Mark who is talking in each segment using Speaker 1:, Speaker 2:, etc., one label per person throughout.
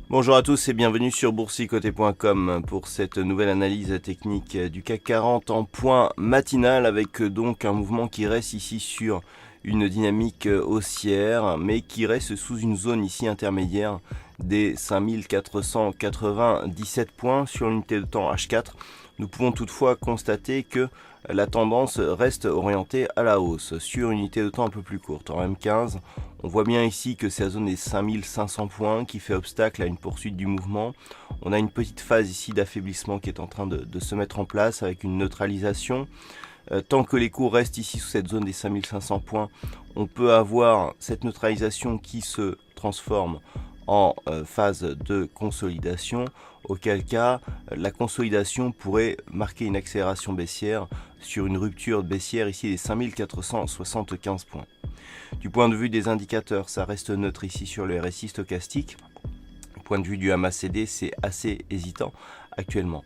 Speaker 1: Bonjour à tous et bienvenue sur boursicoté.com pour cette nouvelle analyse technique du CAC 40 en point matinal avec donc un mouvement qui reste ici sur une dynamique haussière mais qui reste sous une zone ici intermédiaire des 5497 points sur l'unité de temps H4. Nous pouvons toutefois constater que la tendance reste orientée à la hausse sur une unité de temps un peu plus courte. En M15, on voit bien ici que c'est la zone des 5500 points qui fait obstacle à une poursuite du mouvement. On a une petite phase ici d'affaiblissement qui est en train de se mettre en place avec une neutralisation. Tant que les cours restent ici sous cette zone des 5500 points, on peut avoir cette neutralisation qui se transforme en phase de consolidation, auquel cas la consolidation pourrait marquer une accélération baissière sur une rupture baissière ici des 5475 points. Du point de vue des indicateurs, ça reste neutre ici sur le RSI stochastique. Du point de vue du MACD, c'est assez hésitant actuellement.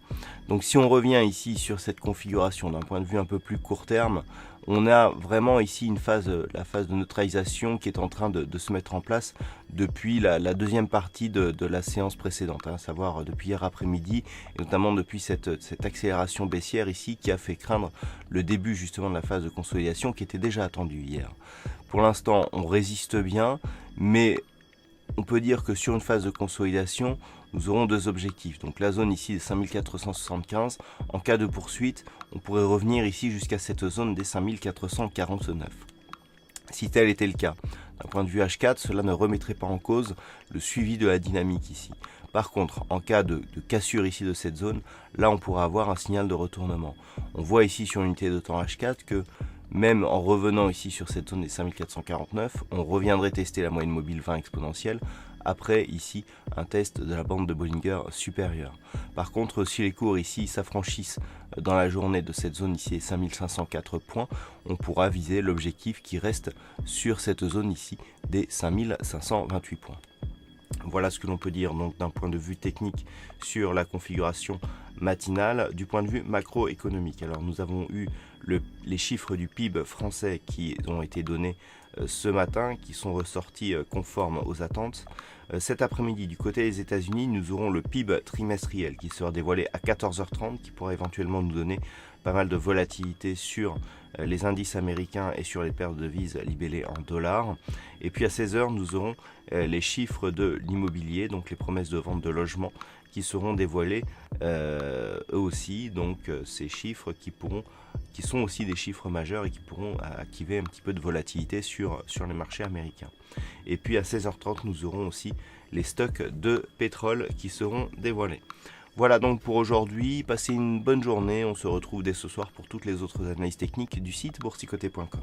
Speaker 1: Donc si on revient ici sur cette configuration d'un point de vue un peu plus court terme, on a vraiment ici une phase, la phase de neutralisation qui est en train de se mettre en place depuis la deuxième partie de la séance précédente, à savoir depuis hier après-midi, et notamment depuis cette accélération baissière ici qui a fait craindre le début justement de la phase de consolidation qui était déjà attendue hier. Pour l'instant, on résiste bien, mais on peut dire que sur une phase de consolidation, nous aurons deux objectifs. Donc la zone ici des 5475, en cas de poursuite, on pourrait revenir ici jusqu'à cette zone des 5449. Si tel était le cas, d'un point de vue H4, cela ne remettrait pas en cause le suivi de la dynamique ici. Par contre, en cas de cassure ici de cette zone, là on pourra avoir un signal de retournement. On voit ici sur l'unité de temps H4 que même en revenant ici sur cette zone des 5449, on reviendrait tester la moyenne mobile 20 exponentielle après ici un test de la bande de Bollinger supérieure. Par contre, si les cours ici s'affranchissent dans la journée de cette zone ici, 5504 points, on pourra viser l'objectif qui reste sur cette zone ici des 5528 points. Voilà ce que l'on peut dire donc d'un point de vue technique sur la configuration matinale. Du point de vue macroéconomique, alors nous avons eu les chiffres du PIB français qui ont été donnés ce matin, qui sont ressortis conformes aux attentes. Cet après-midi, du côté des États-Unis, nous aurons le PIB trimestriel qui sera dévoilé à 14h30, qui pourra éventuellement nous donner pas mal de volatilité sur les indices américains et sur les paires de devises libellées en dollars. Et puis à 16h, nous aurons les chiffres de l'immobilier, donc les promesses de vente de logements qui seront dévoilés eux aussi. Donc ces chiffres qui sont aussi des chiffres majeurs et qui pourront activer un petit peu de volatilité sur les marchés américains. Et puis à 16h30, nous aurons aussi les stocks de pétrole qui seront dévoilés. Voilà donc pour aujourd'hui, passez une bonne journée, on se retrouve dès ce soir pour toutes les autres analyses techniques du site boursicoté.com.